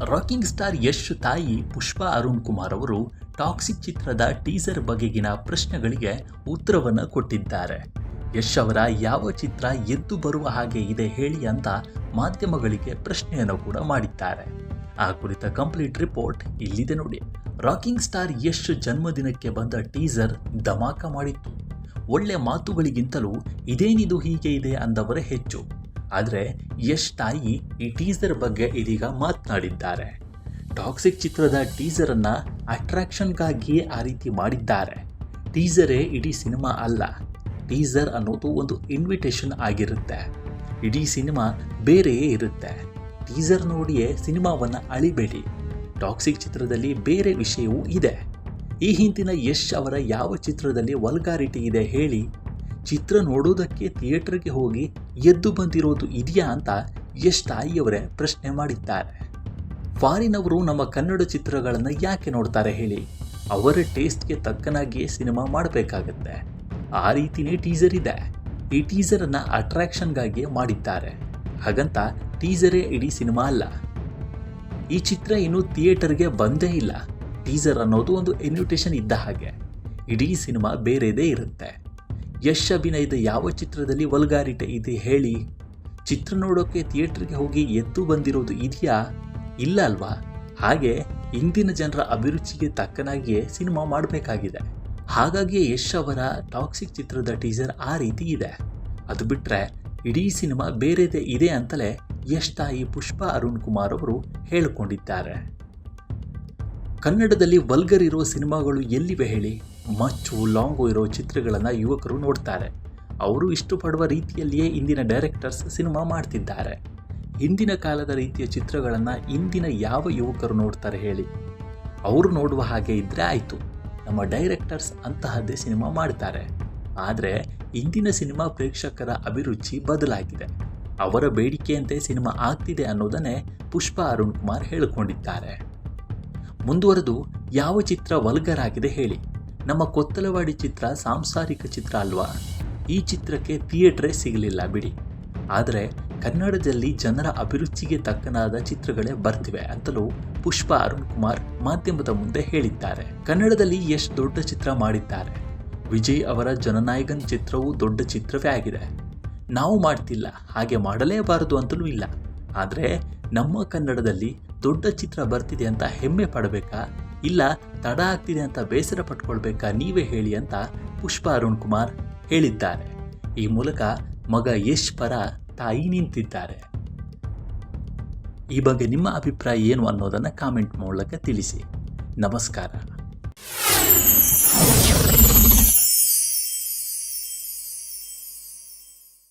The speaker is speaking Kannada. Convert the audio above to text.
ರಾಕಿಂಗ್ ಸ್ಟಾರ್ ಯಶ್ ತಾಯಿ ಪುಷ್ಪಾ ಅರುಣ್ ಕುಮಾರ್ ಅವರು ಟಾಕ್ಸಿಕ್ ಚಿತ್ರದ ಟೀಸರ್ ಬಗೆಗಿನ ಪ್ರಶ್ನೆಗಳಿಗೆ ಉತ್ತರವನ್ನು ಕೊಟ್ಟಿದ್ದಾರೆ. ಯಶ್ ಅವರ ಯಾವ ಚಿತ್ರ ಎದ್ದು ಬರುವ ಹಾಗೆ ಇದೆ ಹೇಳಿ ಅಂತ ಮಾಧ್ಯಮಗಳಿಗೆ ಪ್ರಶ್ನೆಯನ್ನು ಕೂಡ ಮಾಡಿದ್ದಾರೆ. ಆ ಕುರಿತ ಕಂಪ್ಲೀಟ್ ರಿಪೋರ್ಟ್ ಇಲ್ಲಿದೆ ನೋಡಿ. ರಾಕಿಂಗ್ ಸ್ಟಾರ್ ಯಶ್ ಜನ್ಮದಿನಕ್ಕೆ ಬಂದ ಟೀಸರ್ ಧಮಾಕ ಮಾಡಿತ್ತು. ಒಳ್ಳೆ ಮಾತುಗಳಿಗಿಂತಲೂ ಇದೇನಿದು ಹೀಗೆ ಇದೆ ಅಂದವರೇ ಹೆಚ್ಚು. ಆದರೆ ಯಶ್ ತಾಯಿ ಈ ಟೀಸರ್ ಬಗ್ಗೆ ಇದೀಗ ಮಾತನಾಡಿದ್ದಾರೆ. ಟಾಕ್ಸಿಕ್ ಚಿತ್ರದ ಟೀಸರನ್ನು ಅಟ್ರಾಕ್ಷನ್ಗಾಗಿಯೇ ಆ ರೀತಿ ಮಾಡಿದ್ದಾರೆ. ಟೀಸರೇ ಇಡೀ ಸಿನಿಮಾ ಅಲ್ಲ. ಟೀಸರ್ ಅನ್ನೋದು ಒಂದು ಇನ್ವಿಟೇಷನ್ ಆಗಿರುತ್ತೆ. ಇಡೀ ಸಿನಿಮಾ ಬೇರೆಯೇ ಇರುತ್ತೆ. ಟೀಸರ್ ನೋಡಿಯೇ ಸಿನಿಮಾವನ್ನು ಅಳಿಬೇಡಿ. ಟಾಕ್ಸಿಕ್ ಚಿತ್ರದಲ್ಲಿ ಬೇರೆ ವಿಷಯವೂ ಇದೆ. ಈ ಹಿಂದಿನ ಯಶ್ ಅವರ ಯಾವ ಚಿತ್ರದಲ್ಲಿ ವಲ್ಗಾರಿಟಿ ಇದೆ ಹೇಳಿ? ಚಿತ್ರ ನೋಡೋದಕ್ಕೆ ಥಿಯೇಟರ್ಗೆ ಹೋಗಿ ಎದ್ದು ಬಂದಿರೋದು ಇದೆಯಾ ಅಂತ ಯಶ್ ತಾಯಿಯವರೇ ಪ್ರಶ್ನೆ ಮಾಡಿದ್ದಾರೆ. ಫಾರಿನವರು ನಮ್ಮ ಕನ್ನಡ ಚಿತ್ರಗಳನ್ನು ಯಾಕೆ ನೋಡ್ತಾರೆ ಹೇಳಿ? ಅವರ ಟೇಸ್ಟ್ಗೆ ತಕ್ಕನಾಗಿಯೇ ಸಿನಿಮಾ ಮಾಡಬೇಕಾಗತ್ತೆ. ಆ ರೀತಿಯೇ ಟೀಸರ್ ಇದೆ. ಈ ಟೀಸರನ್ನು ಅಟ್ರಾಕ್ಷನ್ಗಾಗಿಯೇ ಮಾಡಿದ್ದಾರೆ. ಹಾಗಂತ ಟೀಸರೇ ಇಡೀ ಸಿನಿಮಾ ಅಲ್ಲ. ಈ ಚಿತ್ರ ಇನ್ನೂ ಥಿಯೇಟರ್ಗೆ ಬಂದೇ ಇಲ್ಲ. ಟೀಸರ್ ಅನ್ನೋದು ಒಂದು ಇನ್ವಿಟೇಷನ್ ಇದ್ದ ಹಾಗೆ. ಇಡೀ ಸಿನಿಮಾ ಬೇರೆದೇ ಇರುತ್ತೆ. ಯಶ್ ಅಭಿನಯದ ಯಾವ ಚಿತ್ರದಲ್ಲಿ ವಲ್ಗಾರಿಟಿ ಇದೆ ಹೇಳಿ? ಚಿತ್ರ ನೋಡೋಕ್ಕೆ ಥಿಯೇಟರ್ಗೆ ಹೋಗಿ ಎದ್ದು ಬಂದಿರೋದು ಇದೆಯಾ? ಇಲ್ಲ ಅಲ್ವಾ? ಹಾಗೆ ಇಂದಿನ ಜನರ ಅಭಿರುಚಿಗೆ ತಕ್ಕನಾಗಿಯೇ ಸಿನಿಮಾ ಮಾಡಬೇಕಾಗಿದೆ. ಹಾಗಾಗಿ ಯಶ್ ಅವರ ಟಾಕ್ಸಿಕ್ ಚಿತ್ರದ ಟೀಸರ್ ಆ ರೀತಿ ಇದೆ. ಅದು ಬಿಟ್ಟರೆ ಇಡೀ ಸಿನಿಮಾ ಬೇರೆದೇ ಇದೆ ಅಂತಲೇ ಯಶ್ ತಾಯಿ ಪುಷ್ಪಾ ಅರುಣ್ ಕುಮಾರ್ ಅವರು ಹೇಳಿಕೊಂಡಿದ್ದಾರೆ. ಕನ್ನಡದಲ್ಲಿ ವಲ್ಗರ್ ಇರೋ ಸಿನಿಮಾಗಳು ಎಲ್ಲಿವೆ ಹೇಳಿ? ಮಚ್ಚು ಲಾಂಗು ಇರೋ ಚಿತ್ರಗಳನ್ನು ಯುವಕರು ನೋಡ್ತಾರೆ. ಅವರು ಇಷ್ಟಪಡುವ ರೀತಿಯಲ್ಲಿಯೇ ಇಂದಿನ ಡೈರೆಕ್ಟರ್ಸ್ ಸಿನಿಮಾ ಮಾಡ್ತಿದ್ದಾರೆ. ಹಿಂದಿನ ಕಾಲದ ರೀತಿಯ ಚಿತ್ರಗಳನ್ನು ಇಂದಿನ ಯಾವ ಯುವಕರು ನೋಡ್ತಾರೆ ಹೇಳಿ? ಅವರು ನೋಡುವ ಹಾಗೆ ಇದ್ದರೆ ಆಯಿತು. ನಮ್ಮ ಡೈರೆಕ್ಟರ್ಸ್ ಅಂತಹದ್ದೇ ಸಿನಿಮಾ ಮಾಡ್ತಾರೆ. ಆದರೆ ಇಂದಿನ ಸಿನಿಮಾ ಪ್ರೇಕ್ಷಕರ ಅಭಿರುಚಿ ಬದಲಾಗಿದೆ. ಅವರ ಬೇಡಿಕೆಯಂತೆ ಸಿನಿಮಾ ಆಗ್ತಿದೆ ಅನ್ನೋದನ್ನೇ ಪುಷ್ಪಾ ಅರುಣ್ ಕುಮಾರ್ ಹೇಳಿಕೊಂಡಿದ್ದಾರೆ. ಮುಂದುವರೆದು ಯಾವ ಚಿತ್ರ ವಲ್ಗರ್ ಆಗಿದೆ ಹೇಳಿ? ನಮ್ಮ ಕೊತ್ತಲವಾಡಿ ಚಿತ್ರ ಸಾಂಸಾರಿಕ ಚಿತ್ರ ಅಲ್ವಾ? ಈ ಚಿತ್ರಕ್ಕೆ ಥಿಯೇಟ್ರೇ ಸಿಗಲಿಲ್ಲ ಬಿಡಿ. ಆದರೆ ಕನ್ನಡದಲ್ಲಿ ಜನರ ಅಭಿರುಚಿಗೆ ತಕ್ಕನಾದ ಚಿತ್ರಗಳೇ ಬರ್ತಿವೆ ಅಂತಲೂ ಪುಷ್ಪಾ ಅರುಣ್ ಕುಮಾರ್ ಮಾಧ್ಯಮದ ಮುಂದೆ ಹೇಳಿದ್ದಾರೆ. ಕನ್ನಡದಲ್ಲಿ ಯಶ್ ದೊಡ್ಡ ಚಿತ್ರ ಮಾಡಿದ್ದಾರೆ. ವಿಜಯ್ ಅವರ ಜನನಾಯಕನ್ ಚಿತ್ರವೂ ದೊಡ್ಡ ಚಿತ್ರವೇ ಆಗಿದೆ. ನಾವು ಮಾಡ್ತಿಲ್ಲ, ಹಾಗೆ ಮಾಡಲೇಬಾರದು ಅಂತಲೂ ಇಲ್ಲ. ಆದರೆ ನಮ್ಮ ಕನ್ನಡದಲ್ಲಿ ದೊಡ್ಡ ಚಿತ್ರ ಬರ್ತಿದೆ ಅಂತ ಹೆಮ್ಮೆ ಪಡಬೇಕಾ, ಇಲ್ಲ ತಡ ಆಗ್ತಿದೆ ಅಂತ ಬೇಸರ ಪಟ್ಕೊಳ್ಬೇಕಾ? ನೀವೇ ಹೇಳಿ ಅಂತ ಪುಷ್ಪಾ ಅರುಣ್ ಕುಮಾರ್ ಹೇಳಿದ್ದಾರೆ. ಈ ಮೂಲಕ ಮಗ ಯಶ್ ಪರ ತಾಯಿ ನಿಂತಿದ್ದಾರೆ. ಈ ಬಗ್ಗೆ ನಿಮ್ಮ ಅಭಿಪ್ರಾಯ ಏನು ಅನ್ನೋದನ್ನು ಕಾಮೆಂಟ್ ಮೂಲಕ ತಿಳಿಸಿ. ನಮಸ್ಕಾರ.